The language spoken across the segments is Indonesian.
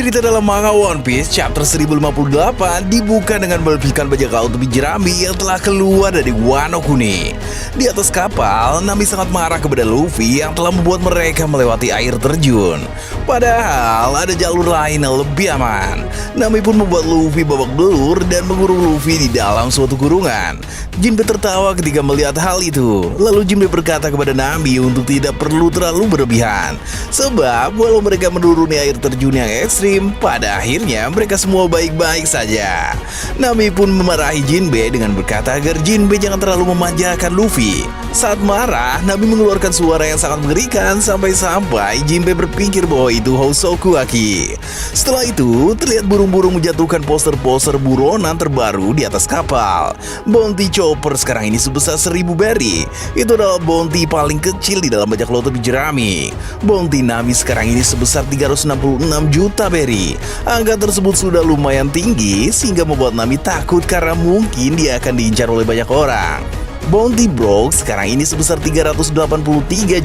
Cerita dalam manga One Piece chapter 1058 dibuka dengan melepaskan bajak laut tepi jerami yang telah keluar dari Wano Kuni. Di atas kapal, Nami sangat marah kepada Luffy yang telah membuat mereka melewati air terjun. Padahal ada jalur lain yang lebih aman. Nami pun membuat Luffy babak belur dan mengurung Luffy di dalam suatu kurungan. Jinbe tertawa ketika melihat hal itu. Lalu Jinbe berkata kepada Nami untuk tidak perlu terlalu berlebihan. Sebab walau mereka menuruni air terjun yang ekstrim, pada akhirnya mereka semua baik-baik saja. Nami pun memarahi Jinbe dengan berkata agar Jinbe jangan terlalu memanjakan Luffy. Saat marah, Nami mengeluarkan suara yang sangat mengerikan sampai-sampai Jinbe berpikir bahwa itu Hosoku Aki. Setelah itu, terlihat burung-burung menjatuhkan poster-poster buronan terbaru di atas kapal. Bounty Chopper sekarang ini sebesar 1000 berry. Itu adalah bounty paling kecil di dalam bajak laut tepi jerami. Bounty Nami sekarang ini sebesar 366 juta berry. Angka tersebut sudah lumayan tinggi sehingga membuat Nami takut karena mungkin dia akan diincar oleh banyak orang. Bounty Brook sekarang ini sebesar 383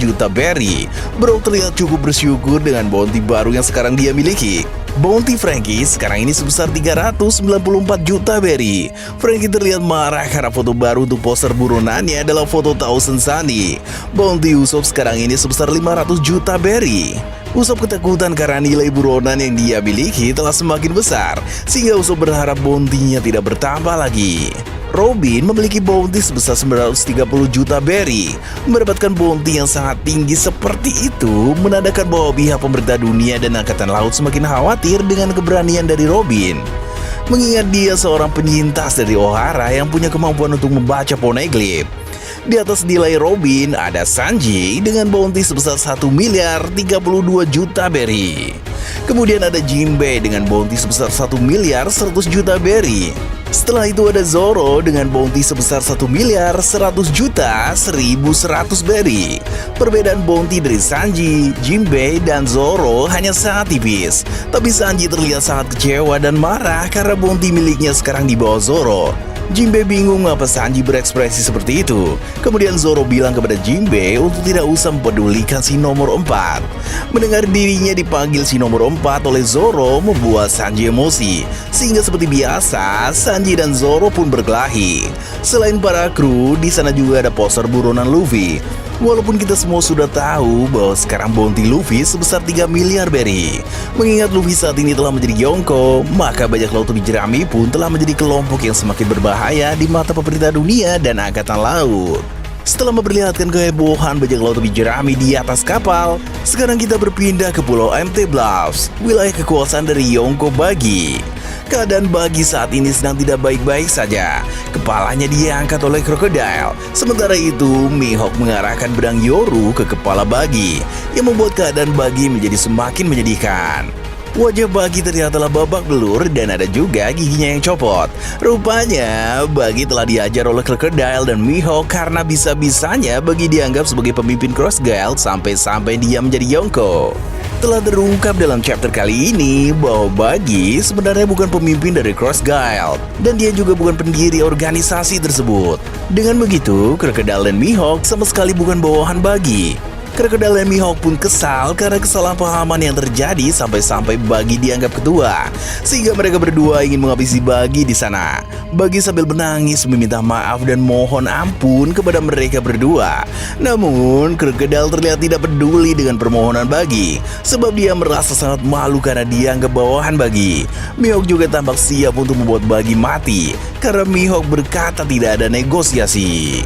juta berry. Brook terlihat cukup bersyukur dengan bounty baru yang sekarang dia miliki. Bounty Frankie sekarang ini sebesar 394 juta berry. Frankie terlihat marah karena foto baru untuk poster buronannya adalah foto Thousand Sunny. Bounty Usopp sekarang ini sebesar 500 juta berry. Usopp ketakutan karena nilai buronan yang dia miliki telah semakin besar, sehingga Usopp berharap bounty-nya tidak bertambah lagi. Robin memiliki bounty sebesar 930 juta berry. Mendapatkan bounty yang sangat tinggi seperti itu menandakan bahwa pihak pemerintah dunia dan angkatan laut semakin khawatir dengan keberanian dari Robin. Mengingat dia seorang penyintas dari Ohara yang punya kemampuan untuk membaca poneglyph. Di atas nilai Robin ada Sanji dengan bounty sebesar 1 miliar 32 juta berry. Kemudian ada Jinbe dengan bounty sebesar 1 miliar 100 juta berry. Setelah itu ada Zoro dengan bounty sebesar 1 miliar 100 juta 1100 berry. Perbedaan bounty dari Sanji, Jinbe, dan Zoro hanya sangat tipis. Tapi Sanji terlihat sangat kecewa dan marah karena bounty miliknya sekarang di bawah Zoro. Jinbe bingung apa Sanji berekspresi seperti itu. Kemudian Zoro bilang kepada Jinbe untuk tidak usah mempedulikan si nomor 4. Mendengar dirinya dipanggil si nomor 4 oleh Zoro membuat Sanji emosi. Sehingga seperti biasa, Sanji dan Zoro pun berkelahi. Selain para kru, di sana juga ada poster buronan Luffy. Walaupun kita semua sudah tahu bahwa sekarang bounty Luffy sebesar 3 miliar berry. Mengingat Luffy saat ini telah menjadi Yonko, maka bajak laut tepi jerami pun telah menjadi kelompok yang semakin berbahaya di mata pemerintah dunia dan angkatan laut. Setelah memperlihatkan kehebohan bajak laut tepi jerami di atas kapal, sekarang kita berpindah ke Pulau MT Bluffs, wilayah kekuasaan dari Yonko Bagi. Keadaan Bagi saat ini sedang tidak baik-baik saja. Kepalanya diangkat oleh krokodil. Sementara itu, Mihawk mengarahkan pedang Yoru ke kepala Bagi, yang membuat keadaan Bagi menjadi semakin menyedihkan. Wajah Bagi terlihat telah babak belur dan ada juga giginya yang copot. Rupanya, Bagi telah diajar oleh krokodil dan Mihawk karena bisa-bisanya Bagi dianggap sebagai pemimpin Cross Guild sampai-sampai dia menjadi Yonko. Telah terungkap dalam chapter kali ini bahwa Bagi sebenarnya bukan pemimpin dari Cross Guild dan dia juga bukan pendiri organisasi tersebut. Dengan begitu, krokodil dan Mihawk sama sekali bukan bawahan Bagi. Krokodil dan Mihawk pun kesal karena kesalahpahaman yang terjadi sampai-sampai Bagi dianggap ketua, sehingga mereka berdua ingin menghabisi Bagi di sana. Bagi sambil menangis meminta maaf dan mohon ampun kepada mereka berdua. Namun, krokodil terlihat tidak peduli dengan permohonan Bagi, sebab dia merasa sangat malu karena dianggap bawahan Bagi. Mihawk juga tampak siap untuk membuat Bagi mati, karena Mihawk berkata tidak ada negosiasi.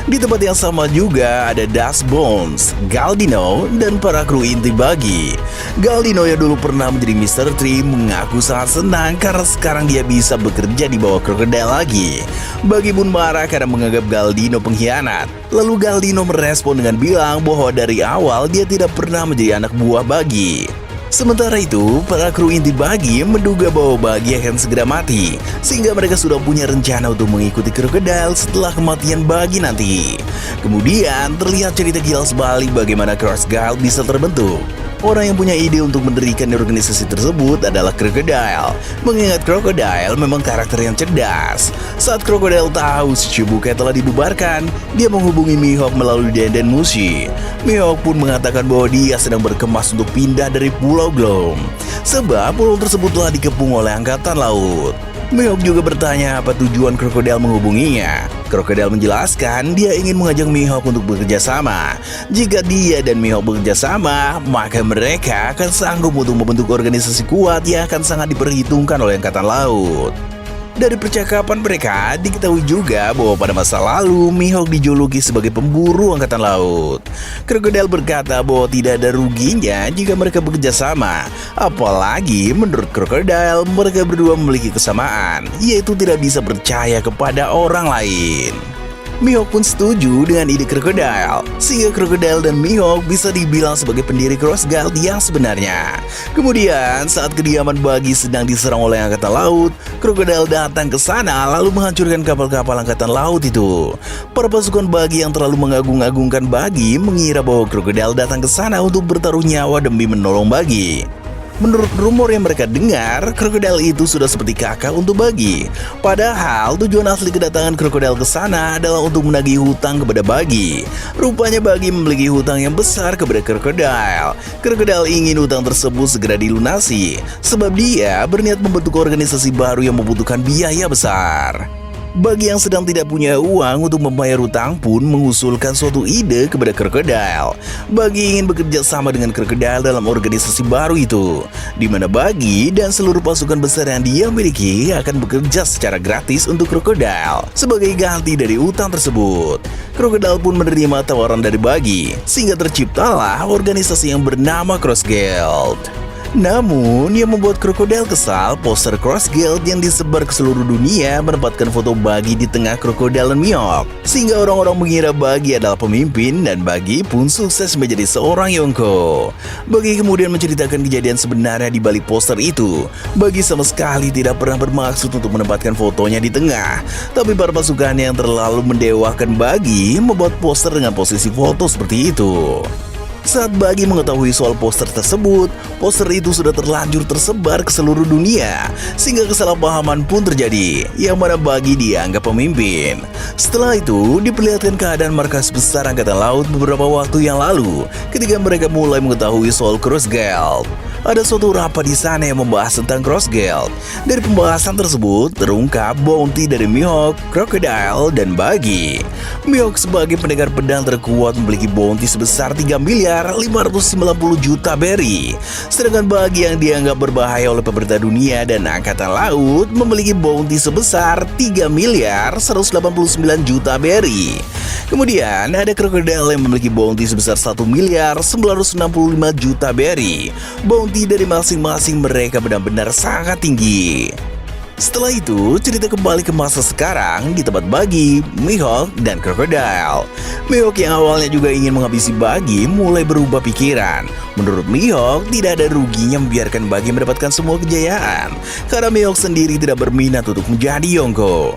Di tempat yang sama juga ada Dust Bones, Galdino, dan para kru inti Bagi. Galdino yang dulu pernah menjadi Mr. Tree mengaku sangat senang karena sekarang dia bisa bekerja di bawah krokodil lagi. Bagi pun marah karena menganggap Galdino pengkhianat. Lalu Galdino merespon dengan bilang bahwa dari awal dia tidak pernah menjadi anak buah Bagi. Sementara itu, para kru inti Bagi menduga bahwa Bagi akan segera mati, sehingga mereka sudah punya rencana untuk mengikuti krokodil setelah kematian Bagi nanti. Kemudian, terlihat cerita kilas balik bagaimana Cross Guild bisa terbentuk. Orang yang punya ide untuk mendirikan organisasi tersebut adalah Crocodile. Mengingat Crocodile memang karakter yang cerdas. Saat Crocodile tahu si Chibukai telah dibubarkan, dia menghubungi Mihawk melalui Denden Mushi. Mihawk pun mengatakan bahwa dia sedang berkemas untuk pindah dari Pulau Gloom, sebab pulau tersebut telah dikepung oleh Angkatan Laut. Mihawk juga bertanya apa tujuan Crocodile menghubunginya. Crocodile menjelaskan dia ingin mengajak Mihawk untuk bekerja sama. Jika dia dan Mihawk bekerja sama, maka mereka akan sanggup untuk membentuk organisasi kuat yang akan sangat diperhitungkan oleh Angkatan Laut. Dari percakapan mereka, diketahui juga bahwa pada masa lalu Mihawk dijuluki sebagai pemburu Angkatan Laut. Crocodile berkata bahwa tidak ada ruginya jika mereka bekerja sama. Apalagi menurut Crocodile, mereka berdua memiliki kesamaan, yaitu tidak bisa percaya kepada orang lain. Mihawk pun setuju dengan ide Crocodile, sehingga Crocodile dan Mihawk bisa dibilang sebagai pendiri Cross Guild yang sebenarnya. Kemudian, saat kediaman Buggy sedang diserang oleh Angkatan Laut, Crocodile datang ke sana lalu menghancurkan kapal-kapal Angkatan Laut itu. Para pasukan Buggy yang terlalu mengagung-agungkan Buggy mengira bahwa Crocodile datang ke sana untuk bertaruh nyawa demi menolong Buggy. Menurut rumor yang mereka dengar, Crocodile itu sudah seperti kakak untuk Buggy. Padahal tujuan asli kedatangan Crocodile ke sana adalah untuk menagih hutang kepada Buggy. Rupanya Buggy memiliki hutang yang besar kepada Crocodile. Crocodile ingin hutang tersebut segera dilunasi, sebab dia berniat membentuk organisasi baru yang membutuhkan biaya besar. Bagi yang sedang tidak punya uang untuk membayar hutang pun mengusulkan suatu ide kepada Crocodile. Bagi ingin bekerja sama dengan Crocodile dalam organisasi baru itu, di mana Bagi dan seluruh pasukan besar yang dia miliki akan bekerja secara gratis untuk Crocodile sebagai ganti dari hutang tersebut. Crocodile pun menerima tawaran dari Bagi, sehingga terciptalah organisasi yang bernama Cross Guild. Namun, yang membuat Crocodile kesal, poster Cross Guild yang disebar ke seluruh dunia menempatkan foto Buggy di tengah Crocodile dan Mihawk, sehingga orang-orang mengira Buggy adalah pemimpin dan Buggy pun sukses menjadi seorang Yonko. Buggy kemudian menceritakan kejadian sebenarnya di balik poster itu. Buggy sama sekali tidak pernah bermaksud untuk menempatkan fotonya di tengah, tapi para pasukannya yang terlalu mendewakan Buggy membuat poster dengan posisi foto seperti itu. Saat Buggy mengetahui soal poster tersebut, poster itu sudah terlanjur tersebar ke seluruh dunia, sehingga kesalahpahaman pun terjadi, yang mana Buggy dianggap pemimpin. Setelah itu, diperlihatkan keadaan markas besar Angkatan Laut beberapa waktu yang lalu, ketika mereka mulai mengetahui soal Cross Guild. Ada suatu rapat di sana yang membahas tentang Cross Guild. Dari pembahasan tersebut, terungkap bounty dari Mihawk, Crocodile, dan Buggy. Mihawk sebagai pendekar pedang terkuat memiliki bounty sebesar 3.590.000.000 berry. Sedangkan Buggy yang dianggap berbahaya oleh pemerintah dunia dan Angkatan Laut memiliki bounty sebesar 3.189.000.000 berry. Kemudian ada Crocodile yang memiliki bounty sebesar 1.965.000.000 berry. Bounty dari masing-masing mereka benar-benar sangat tinggi. Setelah itu, cerita kembali ke masa sekarang di tempat Buggy, Mihawk, dan Crocodile. Mihawk yang awalnya juga ingin menghabisi Buggy mulai berubah pikiran. Menurut Mihawk, tidak ada ruginya membiarkan Buggy mendapatkan semua kejayaan, karena Mihawk sendiri tidak berminat untuk menjadi Yonko.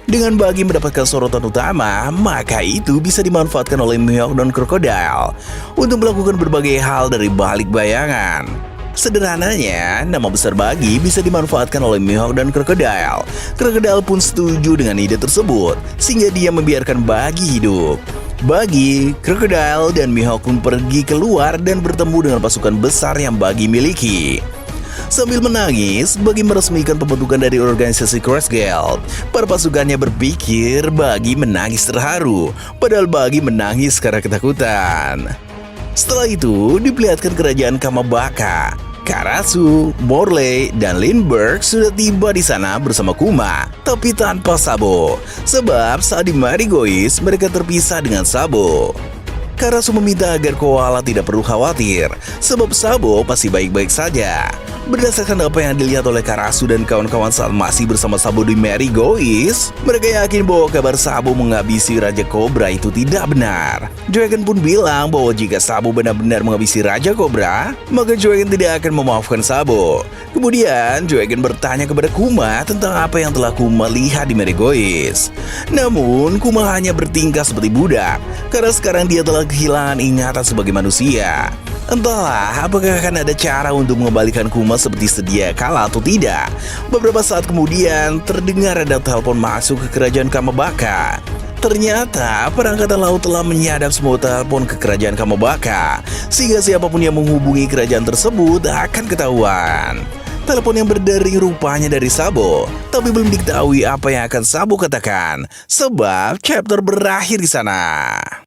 Dengan Buggy mendapatkan sorotan utama, maka itu bisa dimanfaatkan oleh Mihawk dan Crocodile untuk melakukan berbagai hal dari balik bayangan. Sederhananya, nama besar Buggy bisa dimanfaatkan oleh Mihawk dan Crocodile. Crocodile pun setuju dengan ide tersebut, sehingga dia membiarkan Buggy hidup. Buggy, Crocodile, dan Mihawk pun pergi keluar dan bertemu dengan pasukan besar yang Buggy miliki. Sambil menangis, Buggy meresmikan pembentukan dari organisasi Cross Guild. Para pasukannya berpikir Buggy menangis terharu, padahal Buggy menangis karena ketakutan. Setelah itu, diperlihatkan kerajaan Kamabaka. Karasu, Morley, dan Lindbergh sudah tiba di sana bersama Kuma, tapi tanpa Sabo. Sebab saat di Marigois, mereka terpisah dengan Sabo. Karasu meminta agar Koala tidak perlu khawatir, sebab Sabo pasti baik-baik saja. Berdasarkan apa yang dilihat oleh Karasu dan kawan-kawan saat masih bersama Sabo di Marigois, mereka yakin bahwa kabar Sabo menghabisi Raja Cobra itu tidak benar. Dragon pun bilang bahwa jika Sabo benar-benar menghabisi Raja Cobra, maka Dragon tidak akan memaafkan Sabo. Kemudian Dragon bertanya kepada Kuma tentang apa yang telah Kuma lihat di Marigois. Namun Kuma hanya bertingkah seperti budak, karena sekarang dia telah kehilangan ingatan sebagai manusia. Entahlah, apakah akan ada cara untuk mengembalikan Kuma seperti sedia kala atau tidak. Beberapa saat kemudian, terdengar ada telepon masuk ke kerajaan Kamabaka. Ternyata, perangkatan laut telah menyadap semua telepon ke kerajaan Kamabaka, sehingga siapapun yang menghubungi kerajaan tersebut akan ketahuan. Telepon yang berdering rupanya dari Sabo, tapi belum diketahui apa yang akan Sabo katakan, sebab chapter berakhir di sana.